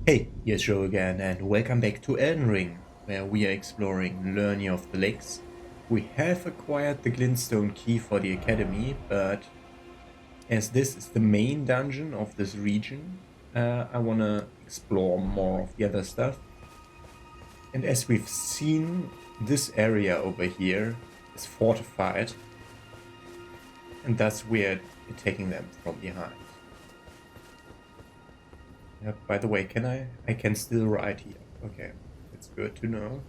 Hey, here's Joe again, and welcome back to Elden Ring, where we are exploring Learning of the Lakes. We have acquired the glintstone key for the academy, but as this is the main dungeon of this region, I want to explore more of the other stuff. And as we've seen, this area over here is fortified, and thus we're attacking them from behind. By the way, can I can still ride here. Okay, that's good to know.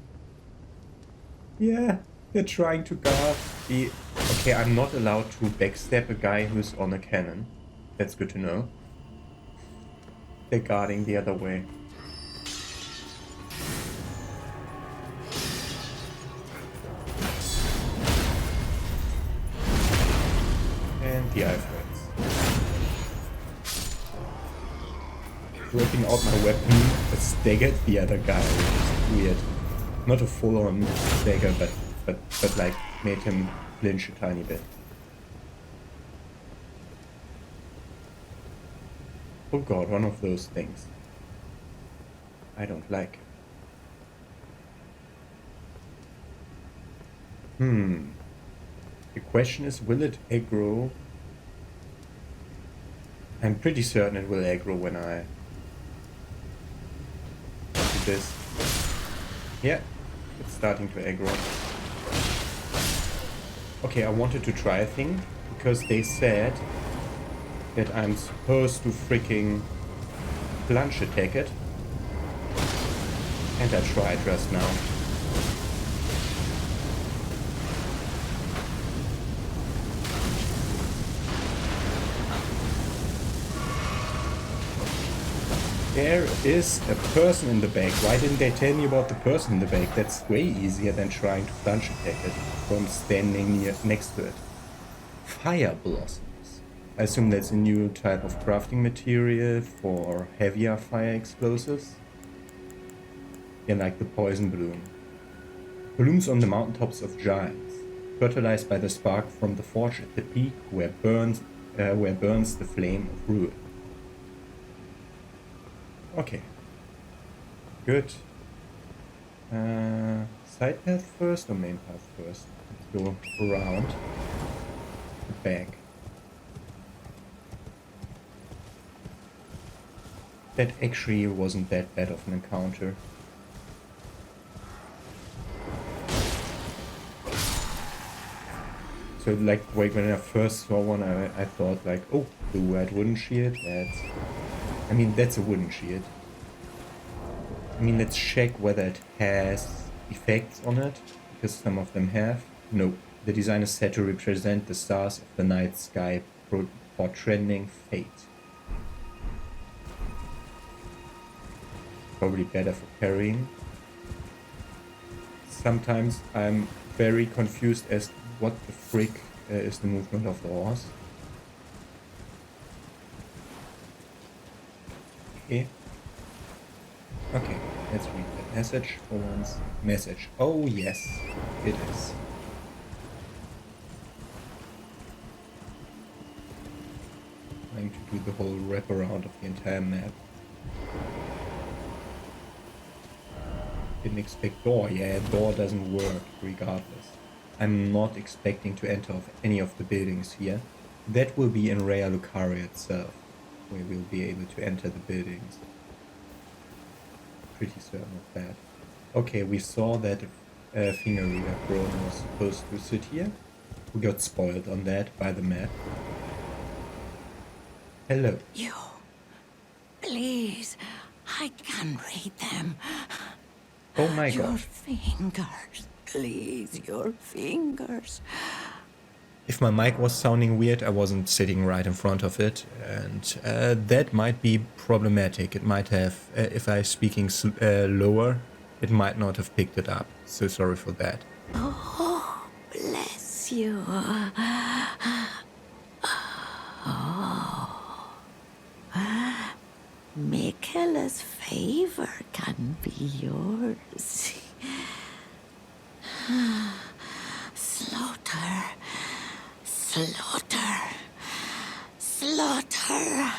Yeah, they're trying to guard the... Okay, I'm not allowed to backstab a guy who's on a cannon. That's good to know. They're guarding the other way. And the eye friends. Working out my weapon, I staggered the other guy, which is weird. Not a full-on stagger, but like made him flinch a tiny bit. Oh god, one of those things. I don't like. The question is, will it aggro? I'm pretty certain it will aggro when I do this. Yeah, it's starting to aggro. Okay, I wanted to try a thing, because they said that I'm supposed to freaking plunge attack it. And I tried just now. There is a person in the back. Why didn't they tell me about the person in the back? That's way easier than trying to plunge attack it from standing next to it. Fire blossoms. I assume that's a new type of crafting material for heavier fire explosives. Yeah, like the poison bloom. Blooms on the mountaintops of giants, fertilized by the spark from the forge at the peak where burns the flame of ruin. Okay. Good. Side path first or main path first? Let's go around. Back. That actually wasn't that bad of an encounter. So like when I first saw one, I thought like, oh, the red wooden shield, that's a wooden shield. Let's check whether it has effects on it, because some of them have. No, the design is said to represent the stars of the night sky portraying fate. Probably better for carrying. Sometimes I'm very confused as to what the frick is the movement of the horse. Okay. Okay, let's read the message for once. Message. Oh yes, it is. Trying to do the whole wraparound of the entire map. Didn't expect door. Yeah, door doesn't work regardless. I'm not expecting to enter any of the buildings here. That will be in Raya Lucaria itself, where we'll be able to enter the buildings. Pretty certain of that. Okay, we saw that finger reader Crone was supposed to sit here. We got spoiled on that by the map. Hello. You, please, I can read them. Oh my Your god. fingers, please, your fingers. If my mic was sounding weird, I wasn't sitting right in front of it, and that might be problematic. It might have, if I was speaking lower, it might not have picked it up. So sorry for that. Oh, bless you. Oh. Michaela's favor can be yours. Slaughter. Slaughter. Slaughter.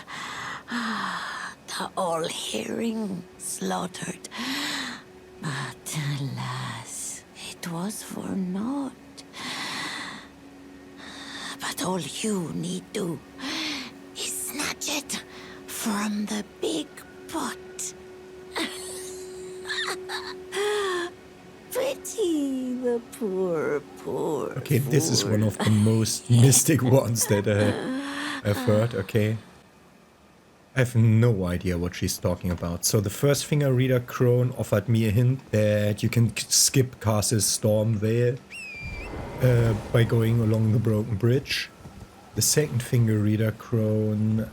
all hearing slaughtered. But alas, it was for naught. But all you need do is snatch it from the big pot. Pity the poor, poor Okay, this is one fool. of the most mystic ones that I've heard, okay. I have no idea what she's talking about. So the first finger reader crone offered me a hint that you can skip Castle's Storm Veil by going along the broken bridge. The second finger reader crone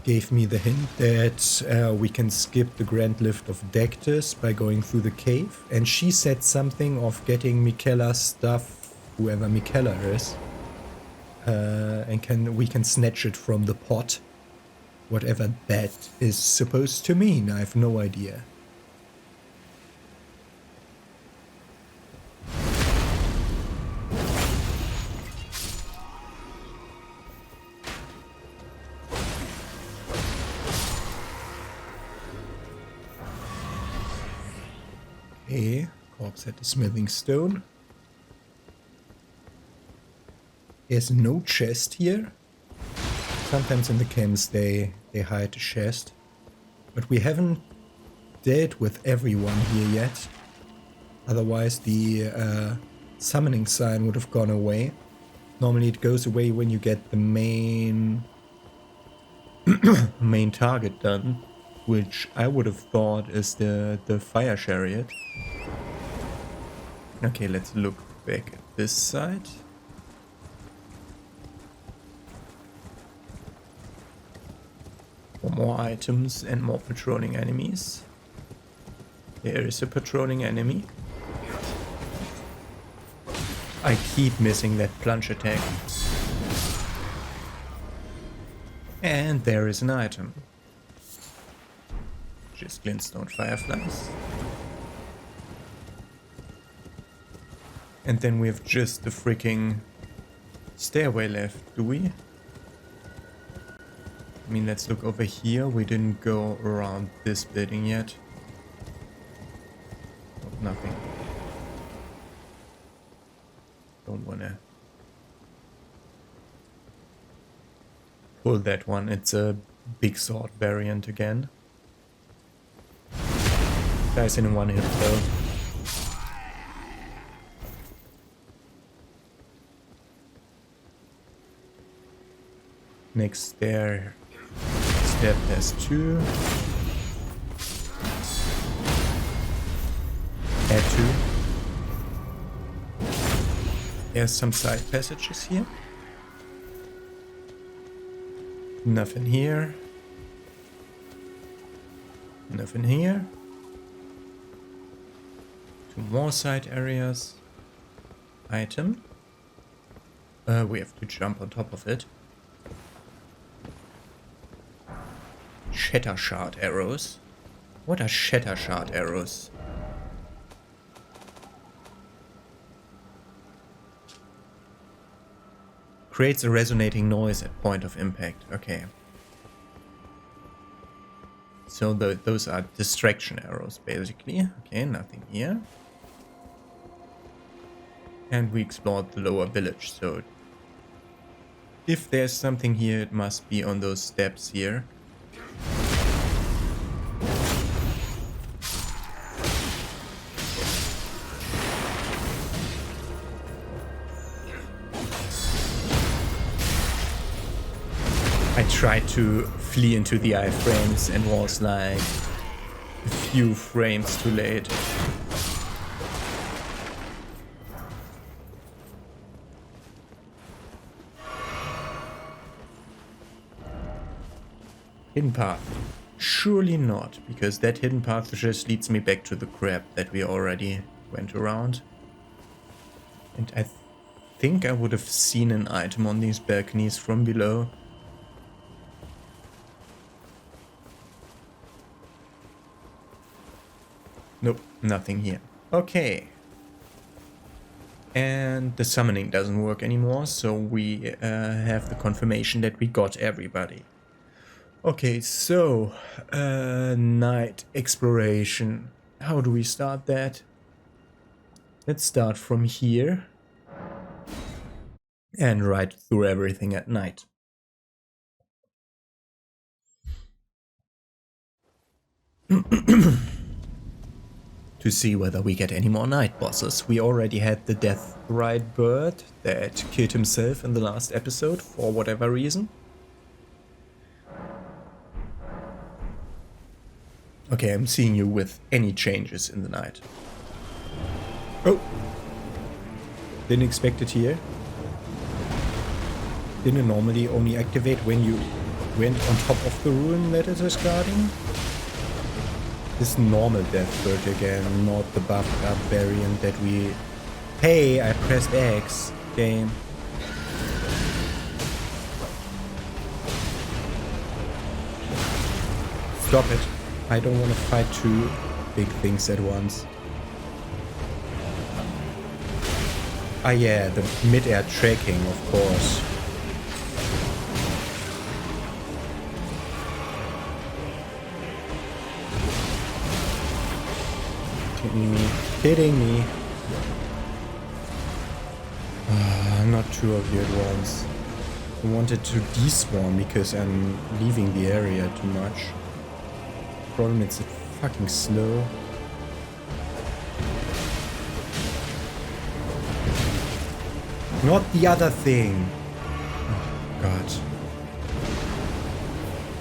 gave me the hint that we can skip the Grand Lift of Dectus by going through the cave. And she said something of getting Mikella's stuff, whoever Mikella is, and we can snatch it from the pot. Whatever that is supposed to mean, I have no idea. Okay, corpse at the smithing stone. There's no chest here. Sometimes in the camps they hide the chest. But we haven't dealt with everyone here yet. Otherwise the summoning sign would have gone away. Normally it goes away when you get the main main target done, which I would have thought is the fire chariot. Okay, let's look back at this side. For more items and more patrolling enemies. There is a patrolling enemy. I keep missing that plunge attack. And there is an item. Just glintstone fireflies. And then we have just the freaking stairway left, do we? I mean, let's look over here. We didn't go around this building yet. Oh, nothing. Don't wanna pull that one. It's a big sword variant again. Dies in one hit though. Next step has 2. Add 2. There's some side passages here. Nothing here. Nothing here. 2 more side areas. Item. We have to jump on top of it. Shatter shard arrows. What are shatter shard arrows? Creates a resonating noise at point of impact. Okay. So those are distraction arrows, basically. Okay, nothing here. And we explored the lower village, so if there's something here, it must be on those steps here. I tried to flee into the iframes and was like a few frames too late. Hidden path. Surely not, because that hidden path just leads me back to the crab that we already went around. And I think I would have seen an item on these balconies from below. Nope, nothing here. Okay. And the summoning doesn't work anymore, so we have the confirmation that we got everybody. Okay, so night exploration. How do we start that? Let's start from here and ride through everything at night. To see whether we get any more night bosses. We already had the Death Ride bird that killed himself in the last episode for whatever reason. Okay, I'm seeing you with any changes in the night. Oh! Didn't expect it here. Didn't normally only activate when you went on top of the ruin that it is guarding. This normal Death Bird again, not the buffed up variant that we... Hey, I pressed X. Game. Stop it. I don't want to fight two big things at once. Ah yeah, the mid-air tracking, of course. Kidding me. Not two of you at once. I wanted to despawn because I'm leaving the area too much. Problem is it's fucking slow. Not the other thing. Oh god.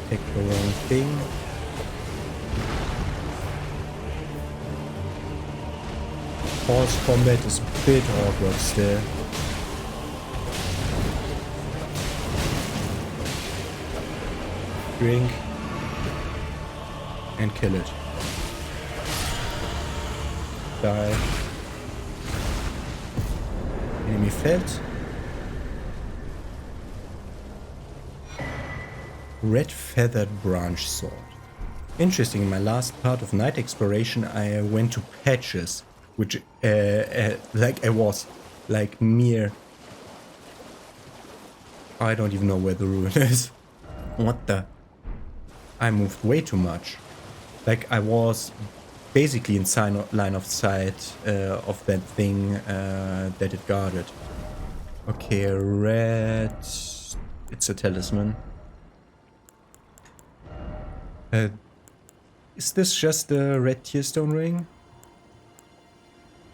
Take the wrong thing. Horse combat is a bit awkward still. Drink. And kill it. Die. Enemy felt. Red feathered branch sword. Interesting, in my last part of night exploration I went to patches, which like I was like mere... I don't even know where the ruin is. What the... I moved way too much. Like I was basically in line of sight of that thing that it guarded. Okay, red... It's a talisman. Is this just the red tearstone ring?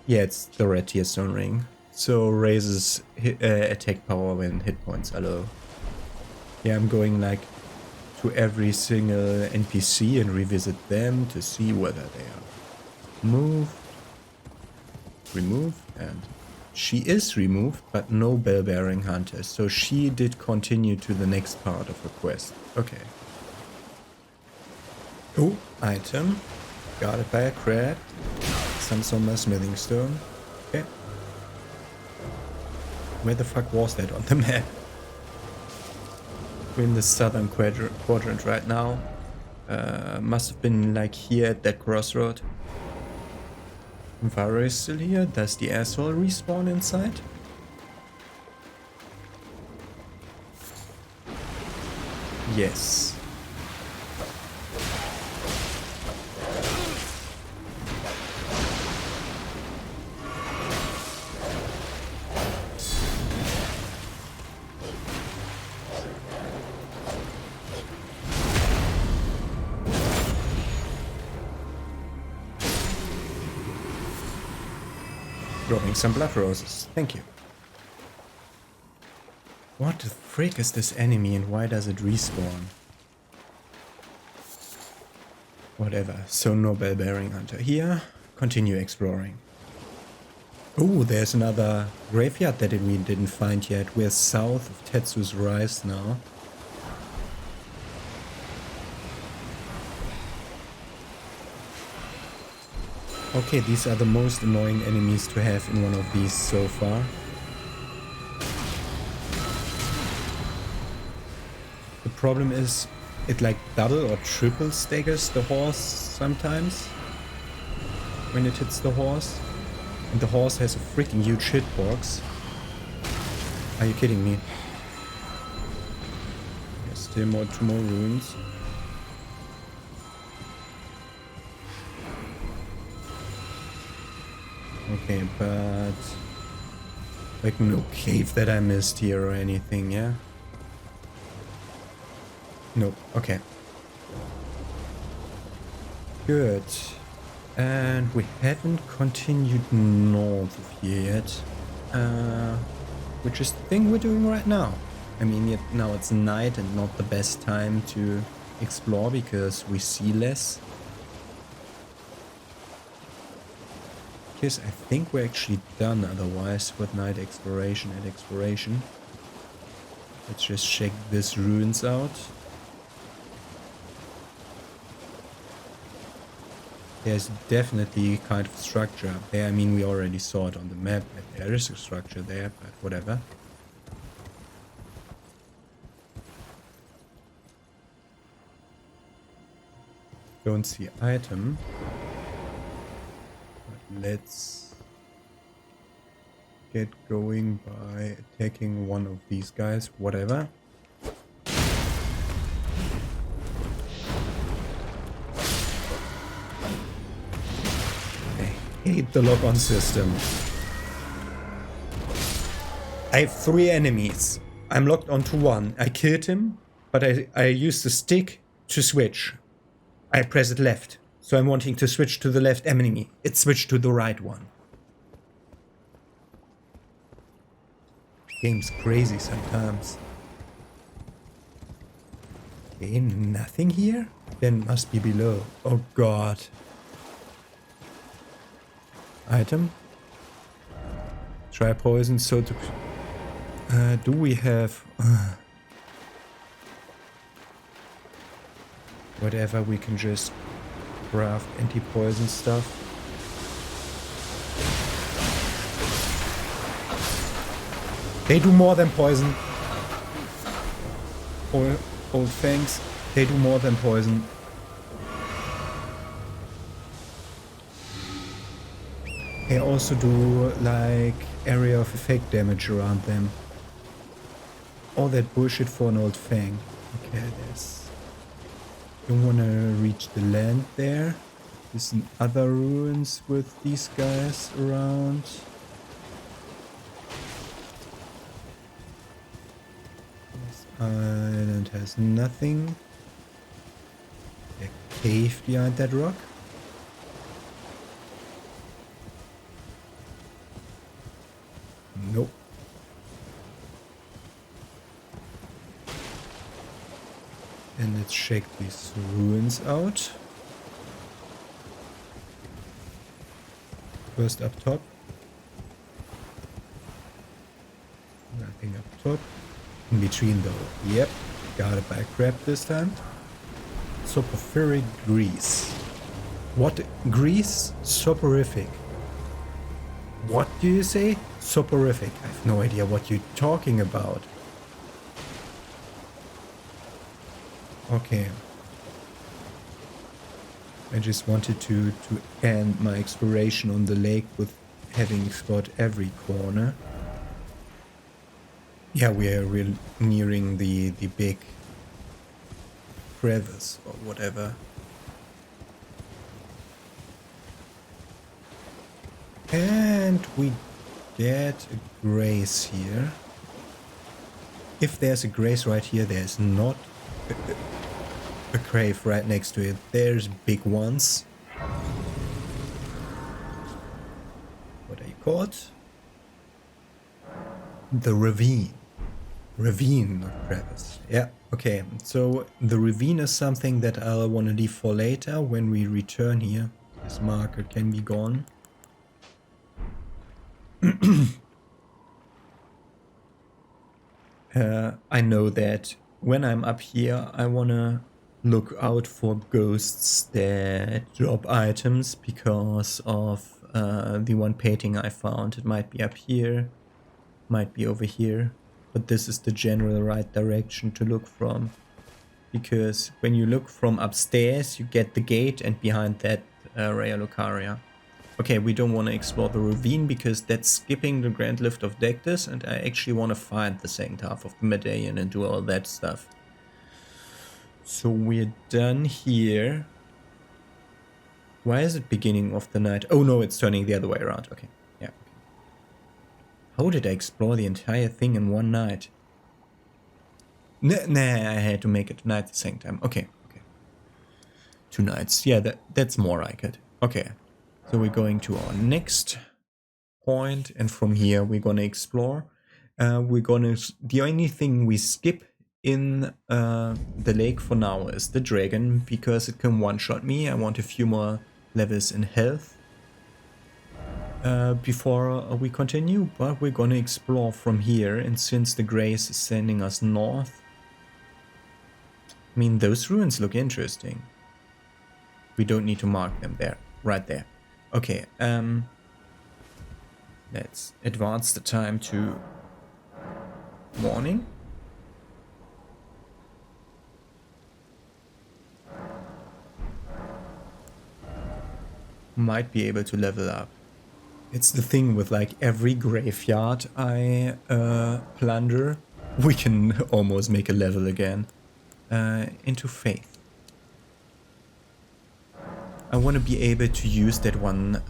Yeah, it's the red tearstone ring. So raises attack power when hit points are low. Yeah, I'm going like to every single NPC and revisit them to see whether they are moved, removed, and she is removed, but no bell-bearing hunter. So she did continue to the next part of her quest. Okay. Oh, item. Guarded by a crab. Some somber smithing stone. Okay. Where the fuck was that on the map? We're in the southern quadrant right now. Must have been like here at that crossroad. Varo is still here. Does the asshole respawn inside? Yes. Dropping some blood roses. Thank you. What the frick is this enemy and why does it respawn? Whatever. So no bell-bearing hunter here. Continue exploring. Oh, there's another graveyard that we didn't find yet. We're south of Tetsu's Rise now. Okay, these are the most annoying enemies to have in one of these so far. The problem is it like double or triple staggers the horse sometimes when it hits the horse. And the horse has a freaking huge hitbox. Are you kidding me? There's still two more runes. Okay, but like no cave that I missed here or anything, yeah? Nope, okay. Good. And we haven't continued north of here yet. Which is the thing we're doing right now. I mean, yet now it's night and not the best time to explore because we see less. Because I think we're actually done otherwise with night exploration and exploration. Let's just check these ruins out. There's definitely kind of structure up there. I mean, we already saw it on the map that there is a structure there, but whatever. Don't see item. But let's get going by attacking one of these guys, whatever. I hate the lock-on system. I have 3 enemies. I'm locked onto one. I killed him, but I used the stick to switch. I press it left. So I'm wanting to switch to the left enemy. It switched to the right one. Game's crazy sometimes. Okay, nothing here? Then must be below. Oh god. Item. Try poison, so to... do we have... whatever, we can just craft anti-poison stuff. They do more than poison. Old fangs, they do more than poison. They also do like area of effect damage around them. All that bullshit for an old fang. Okay, there's... don't want to reach the land there. There's some other ruins with these guys around. This island has nothing. A cave behind that rock. Nope. And let's check these ruins out. First up top. Nothing up top. In between though. Yep. Got it by crap this time. Soporific grease. What grease? Soporific. What do you say? Soporific. I have no idea what you're talking about. Okay. I just wanted to end my exploration on the lake with having explored every corner. Yeah, we're nearing the big crevice or whatever. And we get a grace here. If there's a grace right here, there's not a cave right next to it. There's big ones. What are you called? The ravine. Ravine, not crevice. Yeah, okay. So the ravine is something that I'll want to leave for later when we return here. This marker can be gone. I know that when I'm up here, I wanna look out for ghosts that drop items because of the one painting I found. It might be up here, might be over here, but this is the general right direction to look from. Because when you look from upstairs, you get the gate and behind that Raya Lucaria. Okay, we don't want to explore the ravine because that's skipping the Grand Lift of Dectus, and I actually want to find the second half of the medallion and do all that stuff. So we're done here. Why is it beginning of the night? Oh no, it's turning the other way around. Okay. How did I explore the entire thing in one night? Nah, I had to make it tonight at the same time. Okay. 2 nights. Yeah, that's more like it. Okay. So we're going to our next point, and from here we're gonna explore. The only thing we skip in the lake for now is the dragon, because it can one-shot me. I want a few more levels in health before we continue, but we're gonna explore from here, and since the grace is sending us north, I mean, those ruins look interesting. We don't need to mark them there, right there. Okay, let's advance the time to morning. Might be able to level up. It's the thing with like every graveyard I plunder, we can almost make a level again. Into faith. I want to be able to use that one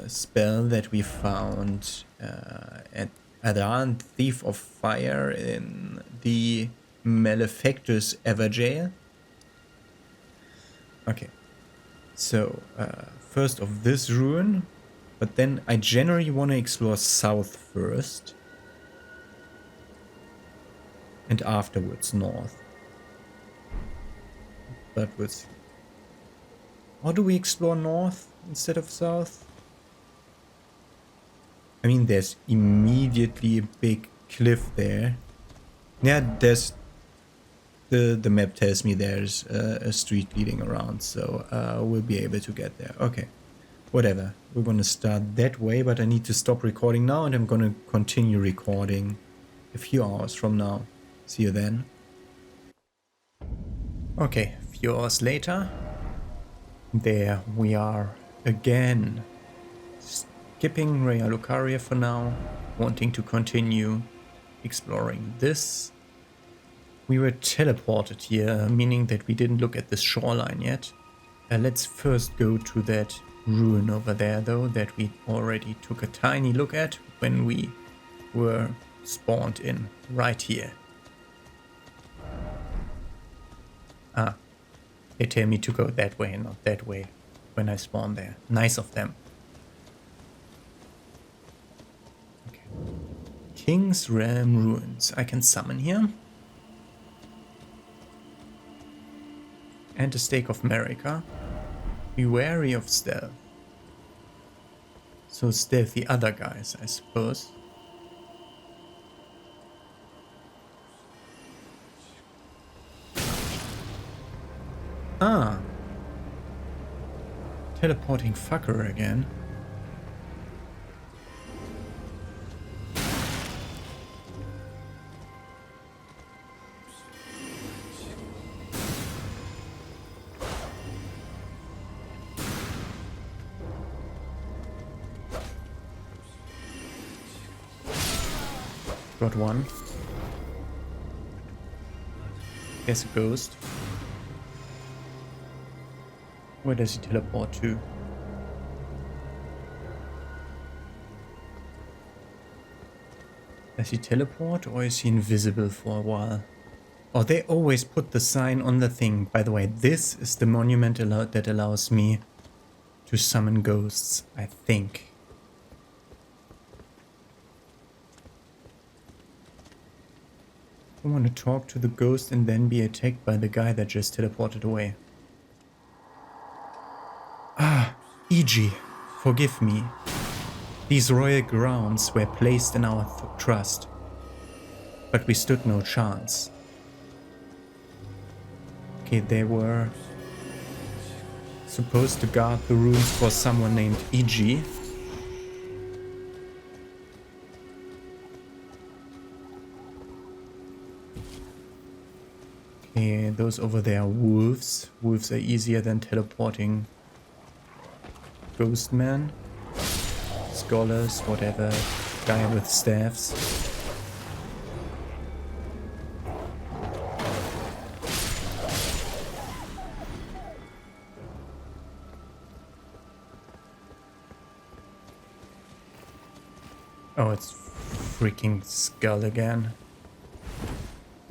spell that we found at Adan, Thief of Fire, in the Malefactor's Everjail. Okay, so first of this ruin, but then I generally want to explore south first and afterwards north. But with... Or do we explore north instead of south? I mean, there's immediately a big cliff there. Yeah, there's... The map tells me there's a street leading around, so we'll be able to get there. Okay, whatever. We're gonna start that way, but I need to stop recording now, and I'm gonna continue recording a few hours from now. See you then. Okay, a few hours later. There we are again. Skipping Rea Lucaria for now, wanting to continue exploring this. We were teleported here, meaning that we didn't look at the shoreline yet. Let's first go to that ruin over there, though, that we already took a tiny look at when we were spawned in, right here. Ah, they tell me to go that way and not that way when I spawn there. Nice of them. Okay. Kingsrealm ruins. I can summon here. And a stake of Marika. Be wary of stealth. So stealth the other guys, I suppose. Ah. Teleporting fucker again. Got one. There's a ghost. Where does he teleport to? Does he teleport or is he invisible for a while? Oh, they always put the sign on the thing. By the way, this is the monument that allows me to summon ghosts, I think. I want to talk to the ghost and then be attacked by the guy that just teleported away. Ah, E.G., forgive me. These royal grounds were placed in our trust, but we stood no chance. Okay, they were supposed to guard the ruins for someone named E.G. Okay, those over there are wolves. Wolves are easier than teleporting ghost men. Scholars, whatever, guy with staffs. Oh, it's freaking skull again.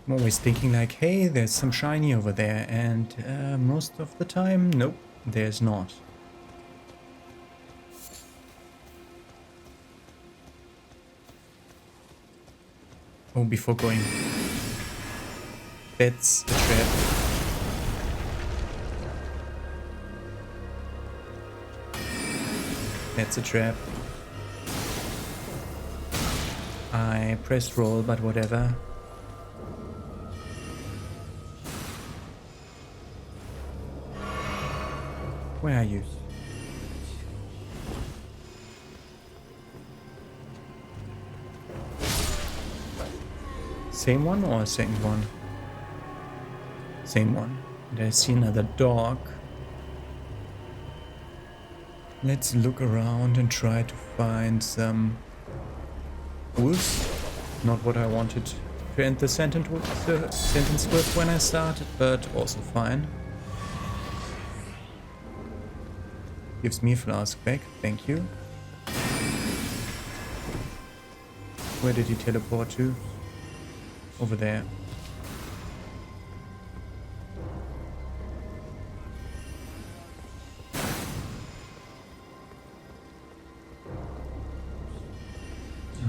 I'm always thinking like, hey, there's some shiny over there, and most of the time, nope, there's not. Oh, before going, that's a trap. That's a trap. I pressed roll, but whatever. Where are you? Same one or second one? Same one. And I see another dog. Let's look around and try to find some wolves. Not what I wanted to end the sentence with when I started, but also fine. Gives me a flask back, thank you. Where did he teleport to? Over there.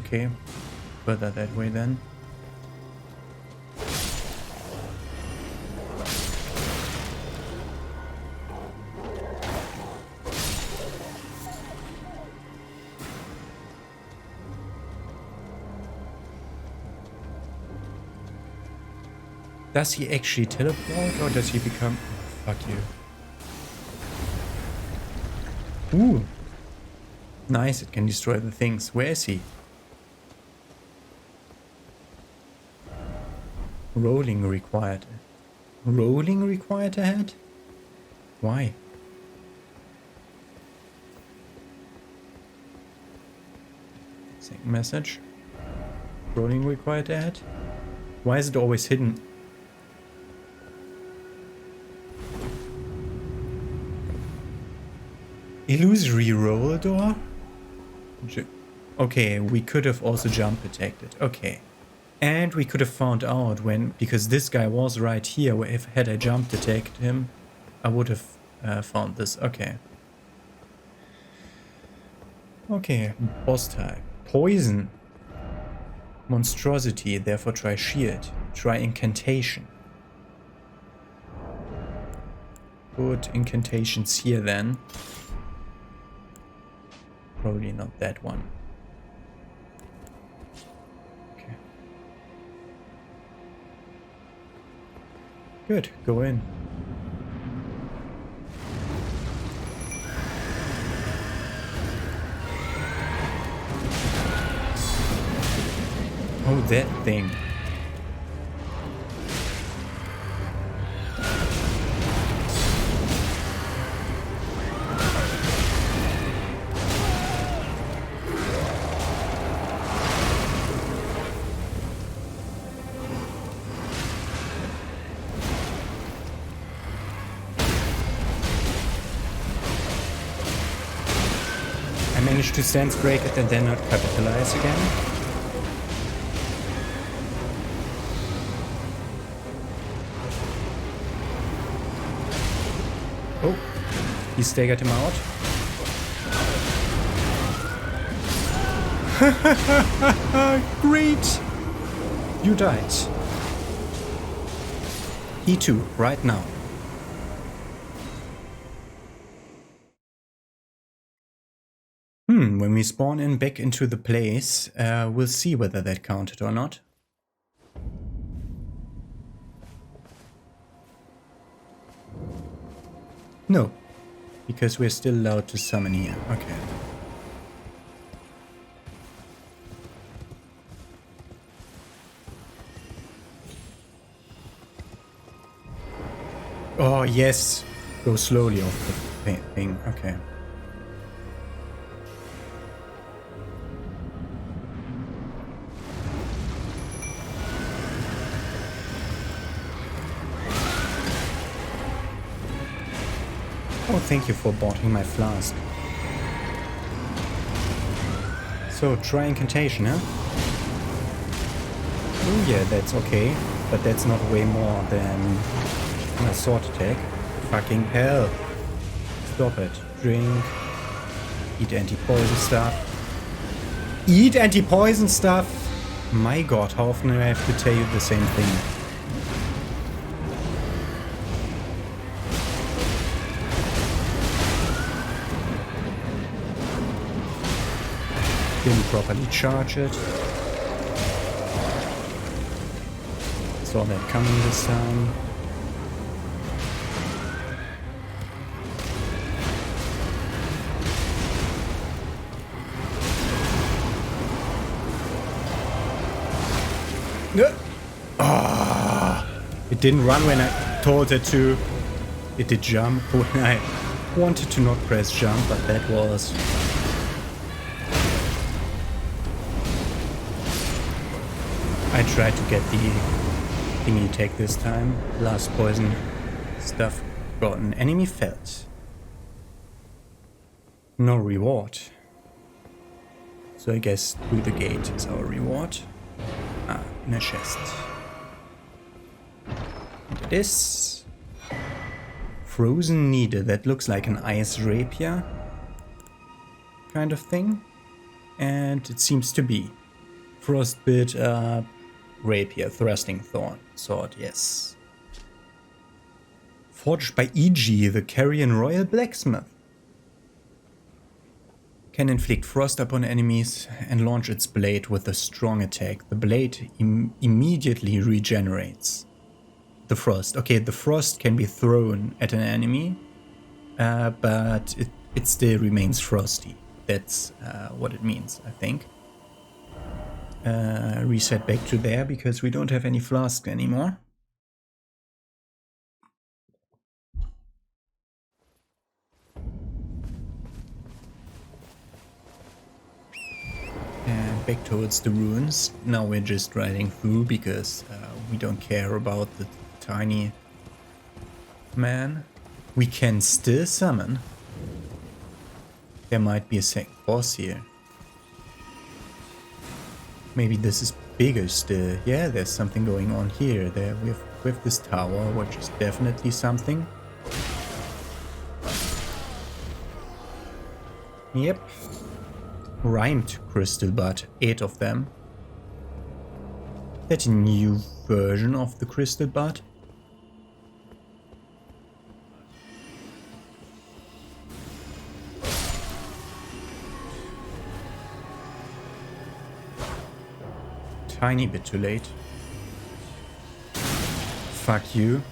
Okay, further that way then. Does he actually teleport or does he become... Oh, fuck you. Ooh. Nice, it can destroy the things. Where is he? Rolling required. Rolling required ahead? Why? Second message. Rolling required ahead? Why is it always hidden? Illusory roll door? Okay, we could have also jump attacked it. Okay. And we could have found out when, because this guy was right here, where if had I jumped attacked him, I would have found this. Okay. Okay, boss type. Poison. Monstrosity, therefore try shield. Try incantation. Put incantations here then. Probably not that one. Okay. Good, go in. Oh, that thing. I managed to sense break it and then not capitalize again. Oh, he staggered him out. Great! You died. He too, right now. When we spawn in back into the place, we'll see whether that counted or not. No, because we're still allowed to summon here. Okay. Oh, yes. Go slowly off the thing. Okay. Oh, thank you for boughting my flask. So, try incantation, huh? Oh yeah, that's okay. But that's not way more than a sword attack. Fucking hell. Stop it. Drink. Eat anti-poison stuff. Eat anti-poison stuff! My god, how often do I have to tell you the same thing? Didn't properly charge it. Saw that coming this time. No. Ah, it didn't run when I told it to. It did jump when I wanted to not press jump, but that was... I tried to get the thingy take this time. Last poison stuff got an enemy felt. No reward. So I guess through the gate is our reward. Ah, in a chest. And this frozen needle that looks like an ice rapier kind of thing. And it seems to be frostbit rapier, thrusting thorn sword, yes. Forged by E.G., the Carrion Royal Blacksmith. Can inflict frost upon enemies and launch its blade with a strong attack. The blade immediately regenerates. The frost. Okay, the frost can be thrown at an enemy, but it still remains frosty. That's what it means, I think. Reset back to there because we don't have any flask anymore. And back towards the ruins. Now we're just riding through because we don't care about the tiny man. We can still summon. There might be a second boss here. Maybe this is bigger still. Yeah, there's something going on here. There with this tower, which is definitely something. Yep. Rhymed crystal bud, 8 of them. That a new version of the crystal bud? Tiny bit too late. Fuck you.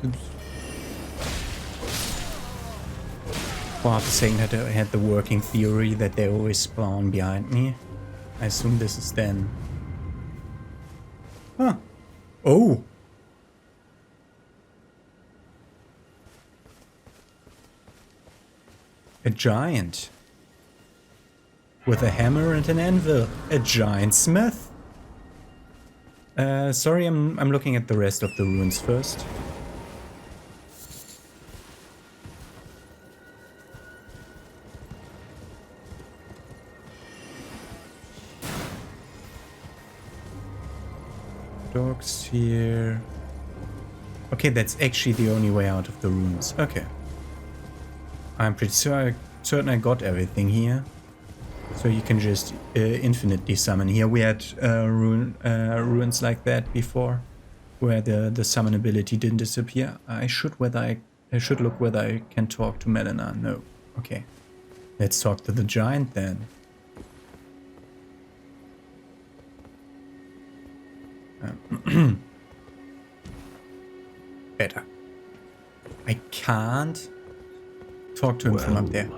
Oops. Well, after saying that I had the working theory that they always spawn behind me, I assume this is then... Huh. Oh! A giant. With a hammer and an anvil. A giant smith. Sorry, I'm looking at the rest of the ruins first. Dogs here. Okay, that's actually the only way out of the ruins. Okay. I'm pretty certain I got everything here. So you can just infinitely summon here. We had ruins like that before, where the summon ability didn't disappear. I should look whether I can talk to Melina. No. Okay. Let's talk to the giant then. Better. I can't talk to him from up there.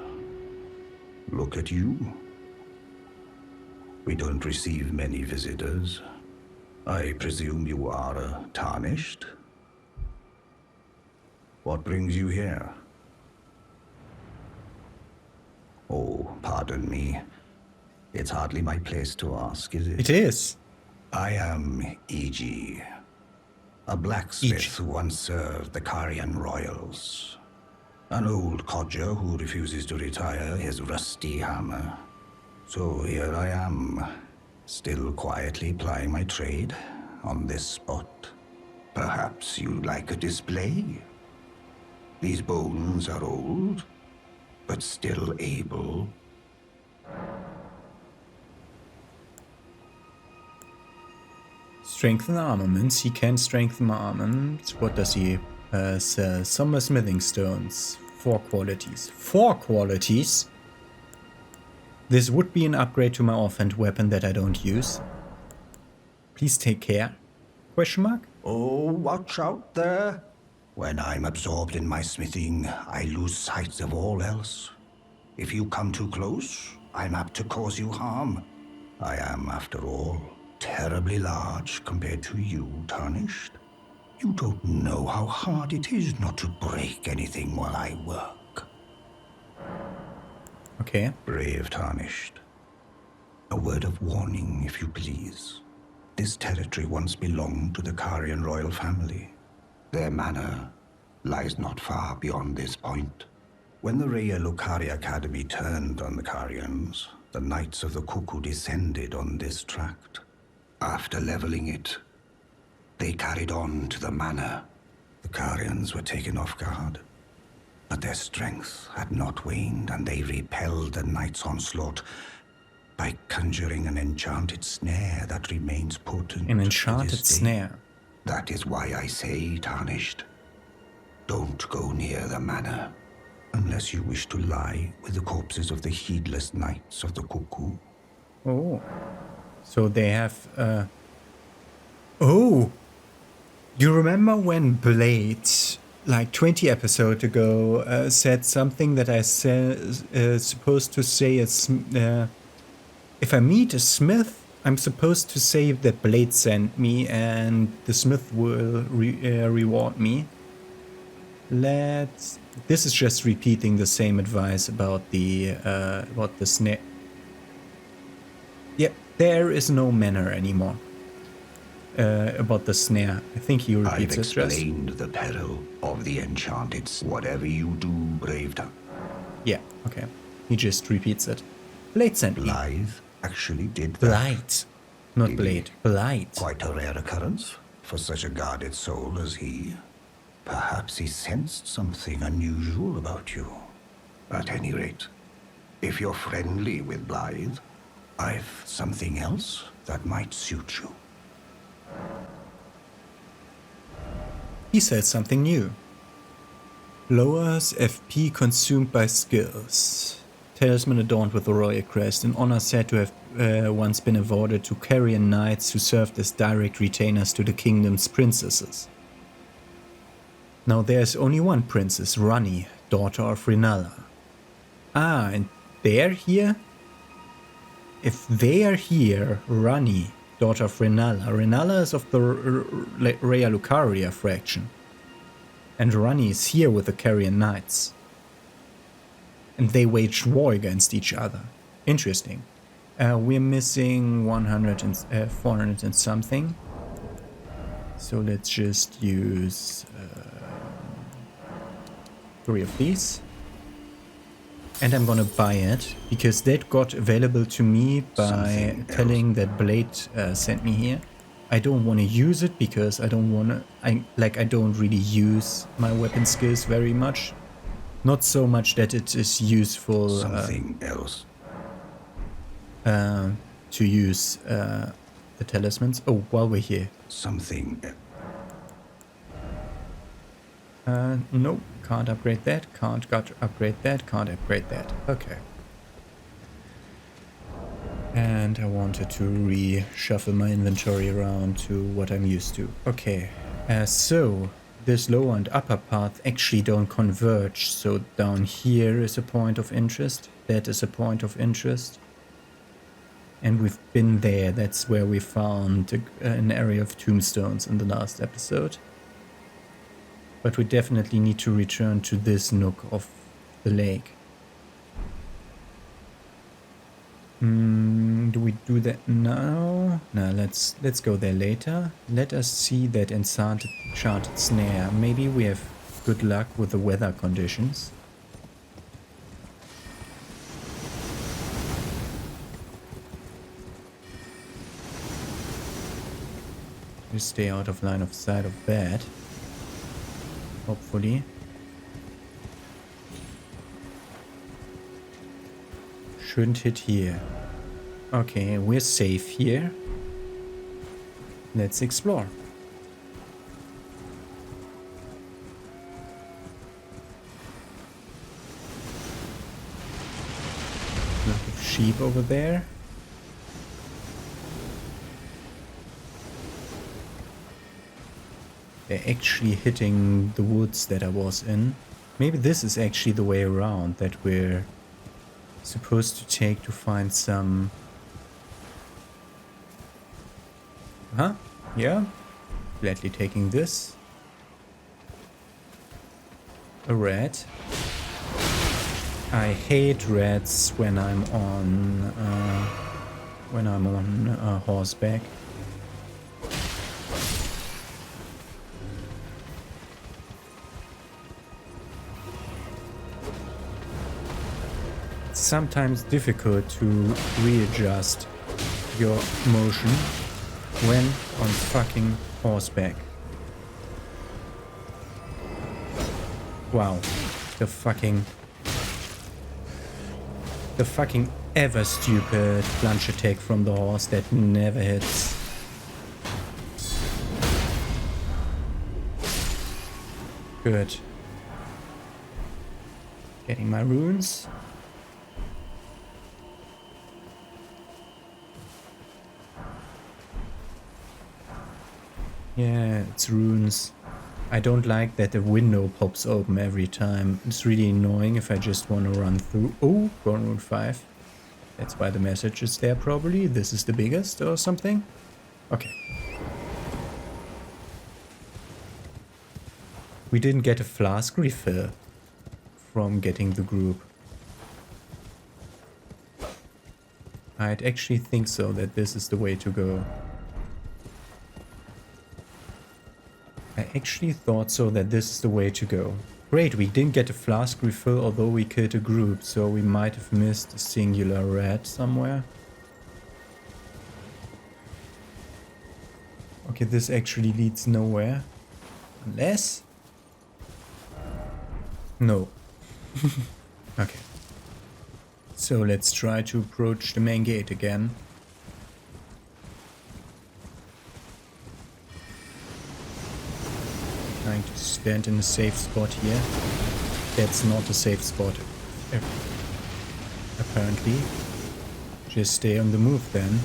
Look at you. We don't receive many visitors. I presume you are Tarnished? What brings you here? Oh, pardon me. It's hardly my place to ask, is it? It is. I am E.G. A blacksmith who once served the Carian royals. An old codger who refuses to retire his rusty hammer. So here I am, still quietly plying my trade on this spot. Perhaps you'd like a display? These bones are old, but still able. Strengthen armaments. He can strengthen armaments. What does he sell? Somber smithing stones. 4 qualities. 4 qualities? This would be an upgrade to my offhand weapon that I don't use. Please take care. Question mark? Oh, watch out there. When I'm absorbed in my smithing, I lose sight of all else. If you come too close, I'm apt to cause you harm. I am, after all, terribly large compared to you, Tarnished. You don't know how hard it is not to break anything while I work. Okay. Brave Tarnished. A word of warning, if you please. This territory once belonged to the Carian royal family. Their manor lies not far beyond this point. When the Raya Lucari Academy turned on the Carians, the Knights of the Cuckoo descended on this tract. After leveling it, they carried on to the manor. The Carians were taken off guard, but their strength had not waned, and they repelled the Knights' onslaught by conjuring an enchanted snare that remains potent. An to enchanted this day. snare. That is why I say, Tarnished, don't go near the manor, unless you wish to lie with the corpses of the heedless Knights of the Cuckoo. Oh. So they have, Oh! You remember when Blade, like 20 episodes ago, said something that I supposed to say is, if I meet a smith, I'm supposed to say that Blade sent me and the smith will reward me. This is just repeating the same advice about the snare. Yep, there is no manner anymore. About the snare. I think he repeats it. I've explained the peril of the enchanted. Whatever you do, brave Tarnished. Yeah, okay. He just repeats it. Blade sent me. Blythe actually did that. Blight. Not Blade. Blight. Quite a rare occurrence for such a guarded soul as he. Perhaps he sensed something unusual about you. At any rate, if you're friendly with Blythe, I've something else that might suit you. He said something new. Lowers FP consumed by skills. Talisman adorned with a royal crest. An honor said to have once been awarded to Carian knights who served as direct retainers to the kingdom's princesses. Now there's only one princess, Rani, daughter of Renala. Ah, and they're here? If they are here, Rani, daughter of Renala. Renala is of the Raya Lucaria faction. And Rani is here with the Carian knights. And they waged war against each other. Interesting. We're missing 100 and 400 and something. So let's just use 3 of these. And I'm gonna buy it, because that got available to me by telling that Blade sent me here. I don't want to use it because I don't want to... I don't really use my weapon skills very much. Not so much that it is useful Something else. to use the talismans. Oh, while we're here. Something. Nope, can't upgrade that, can't upgrade that, can't upgrade that. Okay. And I wanted to reshuffle my inventory around to what I'm used to. Okay, so this lower and upper path actually don't converge. So down here is a point of interest, that is a point of interest. And we've been there, that's where we found an area of tombstones in the last episode. But we definitely need to return to this nook of the lake. Do we do that now? No, let's go there later. Let us see that enchanted snare. Maybe we have good luck with the weather conditions. We stay out of line of sight of that. Hopefully. Shouldn't hit here. Okay, we're safe here. Let's explore. Lot of sheep over there. They're actually hitting the woods that I was in. Maybe this is actually the way around that we're supposed to take to find some... Huh? Yeah? Gladly taking this. A rat. I hate rats when I'm on horseback. It's sometimes difficult to readjust your motion when on fucking horseback. Wow, the fucking ever stupid plunge attack from the horse that never hits. Good. Getting my runes. Yeah, it's runes. I don't like that the window pops open every time. It's really annoying if I just want to run through. Oh, gone rune 5. That's why the message is there probably. This is the biggest or something. Okay. We didn't get a flask refill from getting the group. I'd actually think so, that this is the way to go. I actually thought so, that this is the way to go. Great, we didn't get a flask refill, although we killed a group, so we might have missed a singular rat somewhere. Okay, this actually leads nowhere. Unless... No. Okay. So let's try to approach the main gate again. Trying to stand in a safe spot here. That's not a safe spot, apparently. Just stay on the move then.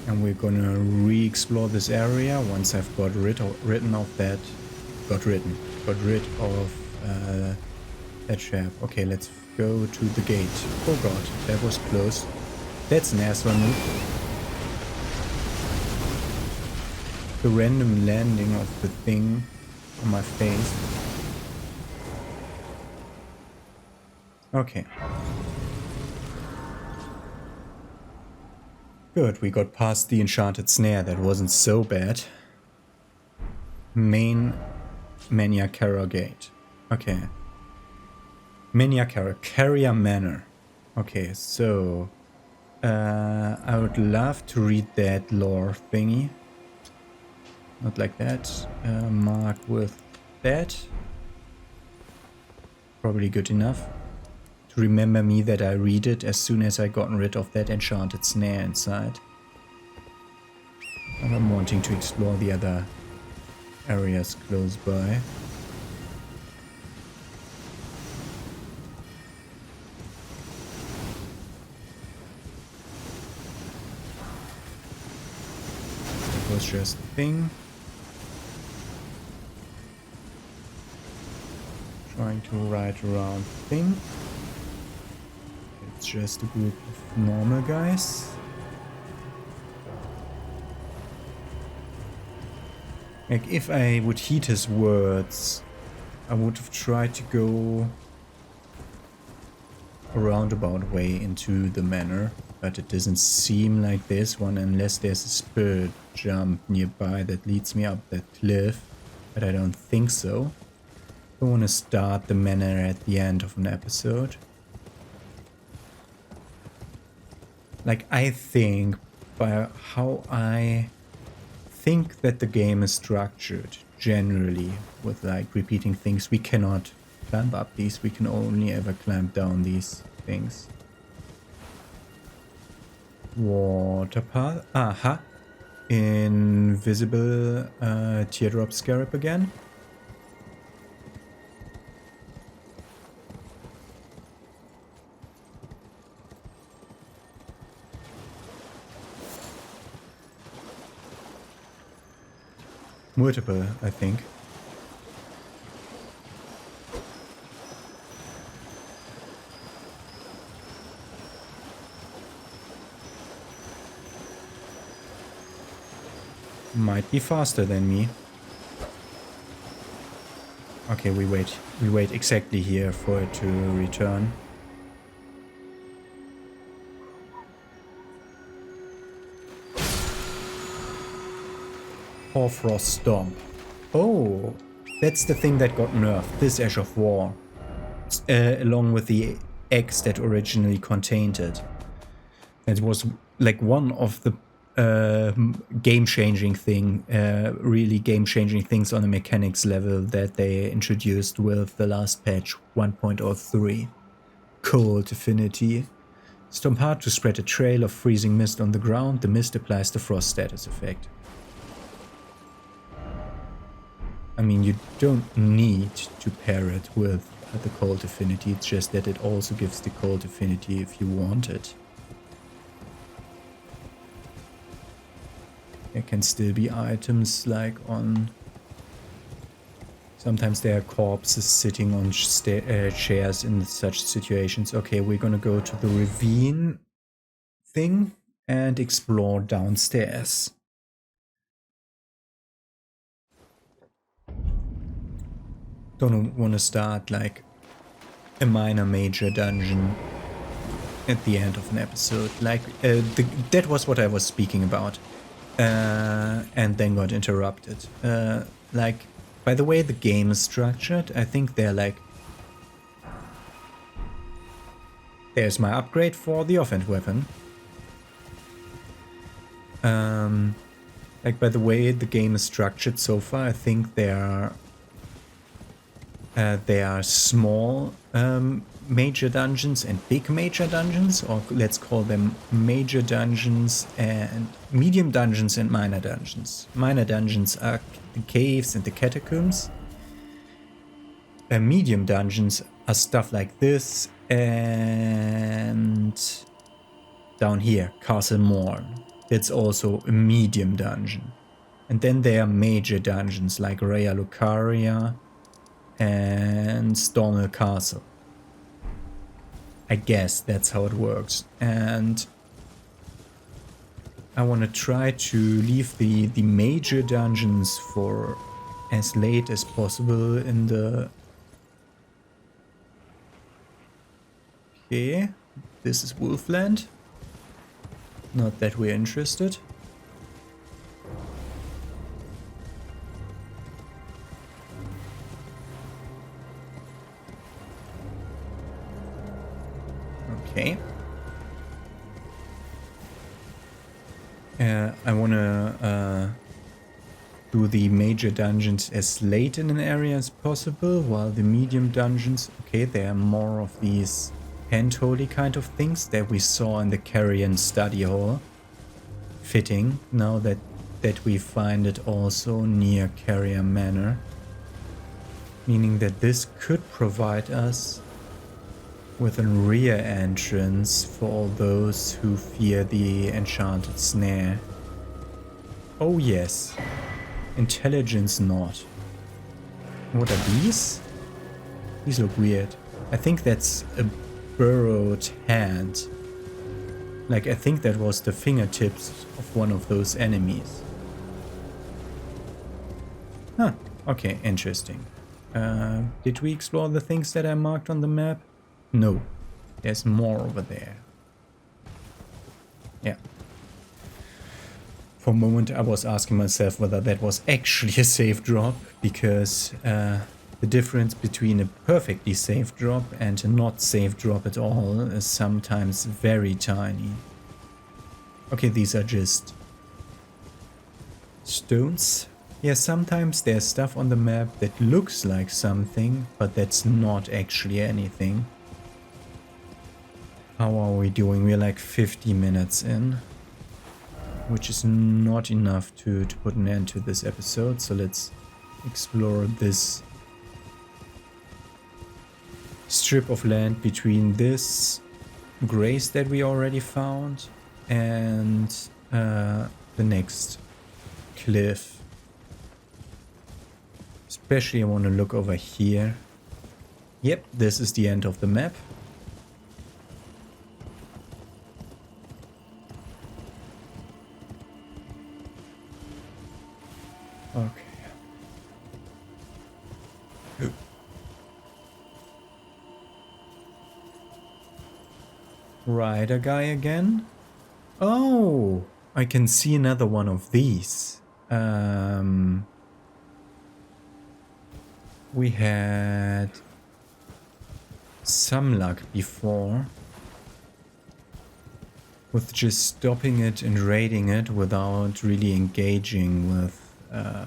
And we're gonna re-explore this area once I've got rid of that shaft. Okay, let's go to the gate. Oh god, that was close. That's an asshole move. The random landing of the thing on my face. Okay. Good, we got past the enchanted snare. That wasn't so bad. Main Maniacara gate. Okay. Maniacara, Carrier Manor. Okay, so... I would love to read that lore thingy. Not like that. Mark with that. Probably good enough to remember me that I read it as soon as I gotten rid of that enchanted snare inside. And I'm wanting to explore the other areas close by. That was just a thing. Trying to ride around thing. It's just a group of normal guys. Like, if I would heed his words, I would have tried to go a roundabout way into the manor, but it doesn't seem like there's one unless there's a spirit jump nearby that leads me up that cliff, but I don't think so. I want to start the manor at the end of an episode. Like, I think by how I think that the game is structured generally with like repeating things, we cannot climb up these, we can only ever climb down these things. Water path, aha, invisible teardrop scarab again. Multiple, I think. Might be faster than me. Okay, we wait. We wait exactly here for it to return. Hoarfrost Stomp. Oh, that's the thing that got nerfed. This Ash of War. Along with the X that originally contained it. It was like one of the game-changing really game-changing things on the mechanics level that they introduced with the last patch 1.03. Cold Affinity. Stomp hard to spread a trail of freezing mist on the ground. The mist applies the frost status effect. I mean, you don't need to pair it with the Cold Affinity, it's just that it also gives the Cold Affinity if you want it. There can still be items like on... Sometimes there are corpses sitting on chairs in such situations. Okay, we're gonna go to the ravine thing and explore downstairs. Don't want to start like a minor major dungeon at the end of an episode. Like that was what I was speaking about. And then got interrupted. Like, by the way the game is structured, I think they're like... There's my upgrade for the offhand weapon. Like, by the way the game is structured so far, I think there are small major dungeons and big major dungeons, or let's call them major dungeons and medium dungeons and minor dungeons. Minor dungeons are the caves and the catacombs. Medium dungeons are stuff like this, and down here, Castle Morn. It's also a medium dungeon. And then there are major dungeons like Raya Lucaria and Stormhill Castle. I guess that's how it works. And I want to try to leave the major dungeons for as late as possible in the... Okay, this is Wolfland. Not that we're interested. Okay. I want to do the major dungeons as late in an area as possible, while the medium dungeons, okay, there are more of these hand-holy kind of things that we saw in the Carrion Study Hall. Fitting, now that we find it also near Carrion Manor. Meaning that this could provide us with a rear entrance for all those who fear the enchanted snare. Oh yes. Intelligence not. What are these? These look weird. I think that's a burrowed hand. Like, I think that was the fingertips of one of those enemies. Huh. Okay, interesting. Did we explore the things that I marked on the map? No. There's more over there. Yeah. For a moment I was asking myself whether that was actually a safe drop, because the difference between a perfectly safe drop and a not safe drop at all is sometimes very tiny. Okay, these are just stones. Yeah, sometimes there's stuff on the map that looks like something, but that's not actually anything. How are we doing? We're like 50 minutes in, which is not enough to put an end to this episode. So let's explore this strip of land between this grace that we already found and the next cliff. Especially I want to look over here. Yep, this is the end of the map. Okay. Rider guy again? Oh, I can see another one of these. We had some luck before with just stopping it and raiding it without really engaging with a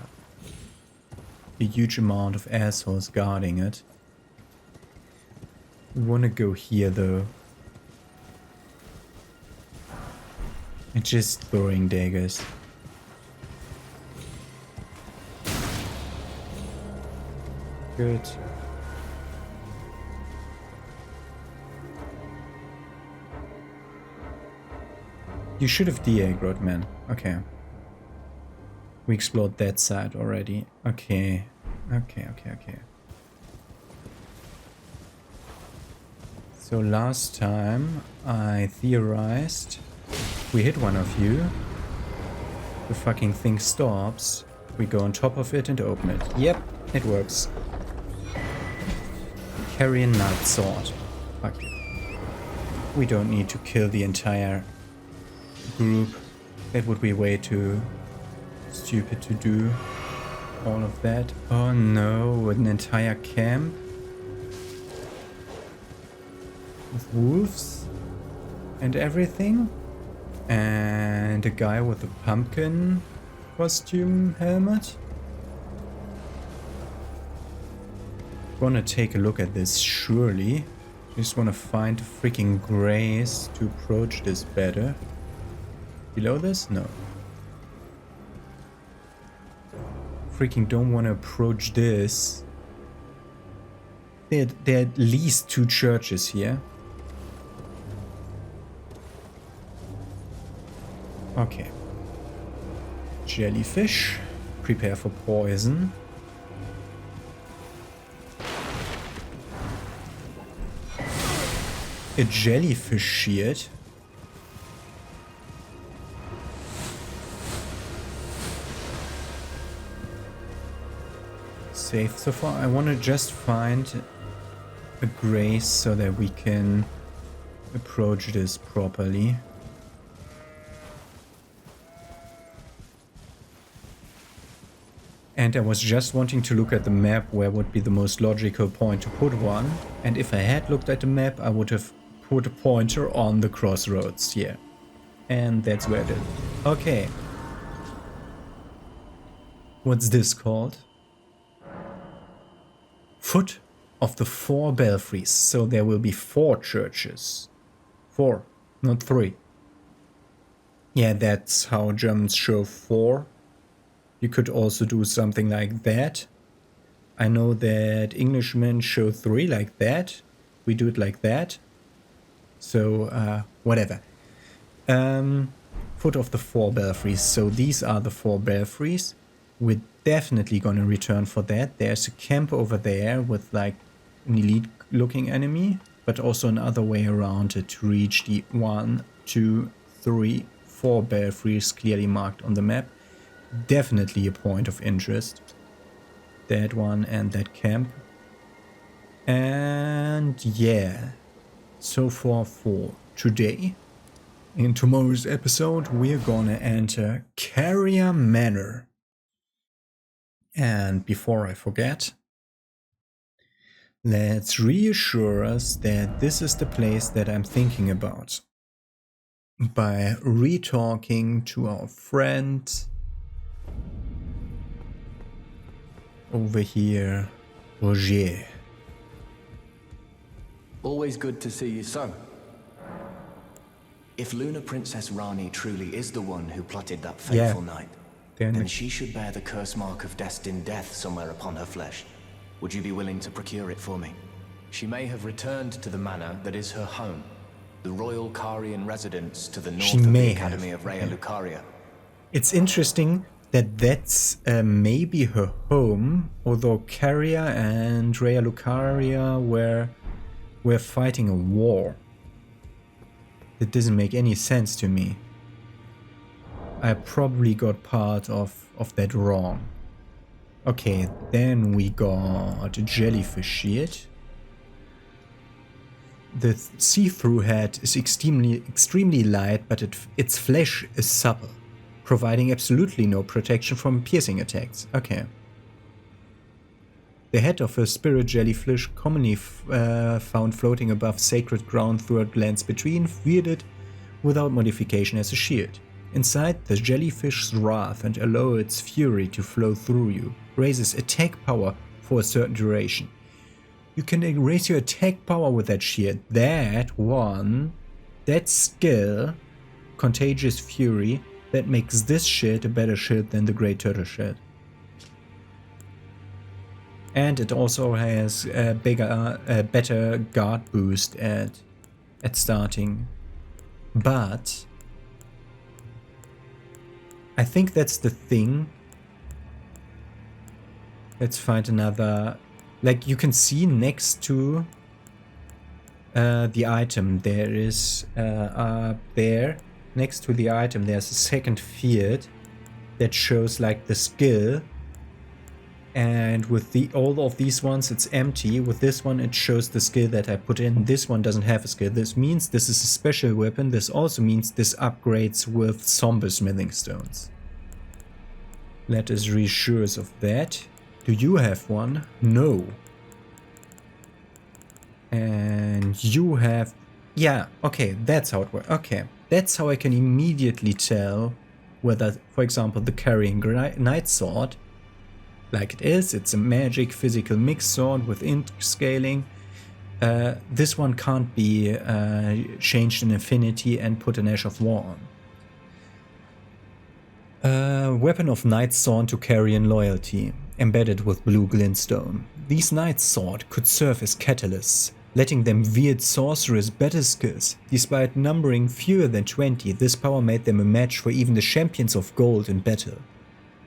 huge amount of assholes guarding it. We want to go here though. And just throwing daggers. Good. You should have de-aggroed, man. Okay. We explored that side already. Okay. Okay. So last time I theorized we hit one of you. The fucking thing stops. We go on top of it and open it. Yep, it works. Carrion Knight Sword. Fuck you. We don't need to kill the entire group. That would be way too stupid to do. All of that. Oh no, an entire camp? With wolves? And everything? And a guy with a pumpkin costume helmet? Gonna take a look at this, surely. Just wanna find a freaking grace to approach this better. Below this? No. Freaking don't wanna approach this. There are at least 2 churches here. Okay. Jellyfish. Prepare for poison. A jellyfish shield. Safe so far. I want to just find a grace so that we can approach this properly. And I was just wanting to look at the map where would be the most logical point to put one. And if I had looked at the map, I would have put a pointer on the crossroads here. And that's where it is. Okay. What's this called? Foot of the 4 belfries. So there will be 4 churches. 4, not 3. Yeah, that's how Germans show 4. You could also do something like that. I know that Englishmen show 3 like that. We do it like that. So, whatever. Foot of the 4 belfries. So these are the 4 belfries. We're definitely gonna return for that. There's a camp over there with like an elite looking enemy, but also another way around it to reach the 1, 2, 3, 4 belfries clearly marked on the map. Definitely a point of interest. That one and that camp. And yeah. so far for today. In tomorrow's episode, we're gonna enter Carrier Manor. And before I forget, let's reassure us that this is the place that I'm thinking about by re-talking to our friend over here, Roger. Always good to see you, son. If Lunar Princess Rani truly is the one who plotted that fateful night, then she should bear the curse mark of destined death somewhere upon her flesh. Would you be willing to procure it for me? She may have returned to the manor that is her home, the royal Carian residence to the north of the Academy of Raya Lucaria. It's interesting that that's maybe her home, although Caria and Raya Lucaria were fighting a war. It doesn't make any sense to me. I probably got part of that wrong. Okay, then we got a jellyfish shield. The see-through head is extremely light, but its flesh is supple, providing absolutely no protection from piercing attacks. Okay. The head of a spirit jellyfish, commonly found floating above sacred ground throughout lands between, wielded without modification as a shield. Inside, the jellyfish's wrath and allow its fury to flow through you, raises attack power for a certain duration. You can raise your attack power with that shield. That skill, Contagious Fury, that makes this shield a better shield than the Great Turtle Shield. And it also has a better guard boost at starting. But I think that's the thing. Let's find another. Like, you can see next to the item, there is there next to the item there's a second field that shows like the skill, and with all of these ones it's empty. With this one it shows the skill that I put in. This one doesn't have a skill. This means this is a special weapon. This also means this upgrades with somber smithing stones. Let us reassure us of that. Do you have one? No. And you have... Yeah, okay, that's how it works. Okay, that's how I can immediately tell whether, for example, the Carrying Knight Sword, like it's a magic physical mix sword with int scaling. This one can't be changed in affinity and put an Ash of War on. Weapon of Knight's Sword to Carian loyalty, embedded with blue glintstone. These Knight's Sword could serve as catalysts, letting them wield sorcerers' better skills. Despite numbering fewer than 20, this power made them a match for even the champions of gold in battle.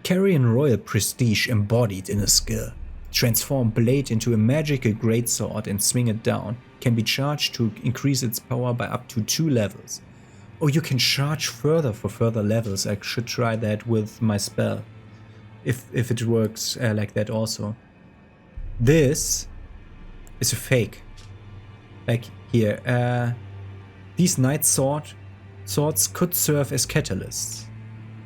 Carian royal prestige embodied in a skill. Transform blade into a magical greatsword and swing it down. Can be charged to increase its power by up to 2 levels. Oh, you can charge further for further levels. I should try that with my spell. If it works like that also. This is a fake. Like here, these Knight Swords could serve as catalysts.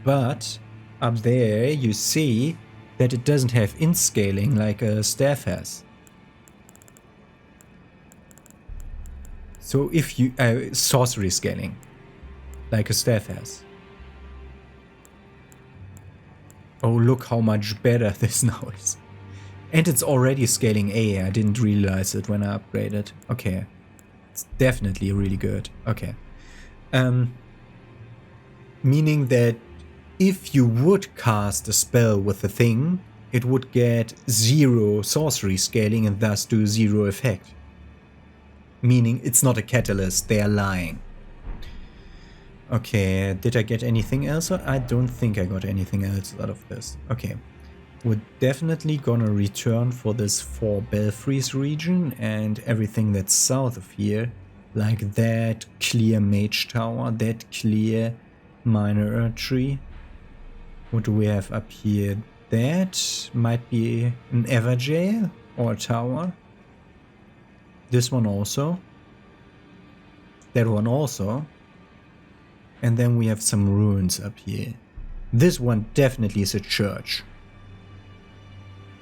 But up there you see that it doesn't have int scaling like a staff has. So if you... sorcery scaling like a staff has. Oh, look how much better this now is. And it's already scaling A. I didn't realize it when I upgraded. Okay. It's definitely really good. Okay. Meaning that if you would cast a spell with the thing, it would get 0 sorcery scaling and thus do 0 effect. Meaning it's not a catalyst, they are lying. Okay, did I get anything else? I don't think I got anything else out of this. Okay. We're definitely gonna return for this 4 Belfries region and everything that's south of here. Like that clear mage tower, that clear minor tree. What do we have up here? That might be an Everjail or a tower. This one also. That one also. And then we have some ruins up here. This one definitely is a church.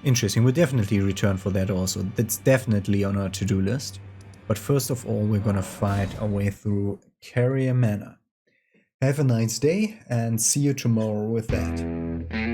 Interesting, we'll definitely return for that also. That's definitely on our to-do list. But first of all, we're gonna fight our way through Carrier Manor. Have a nice day and see you tomorrow with that.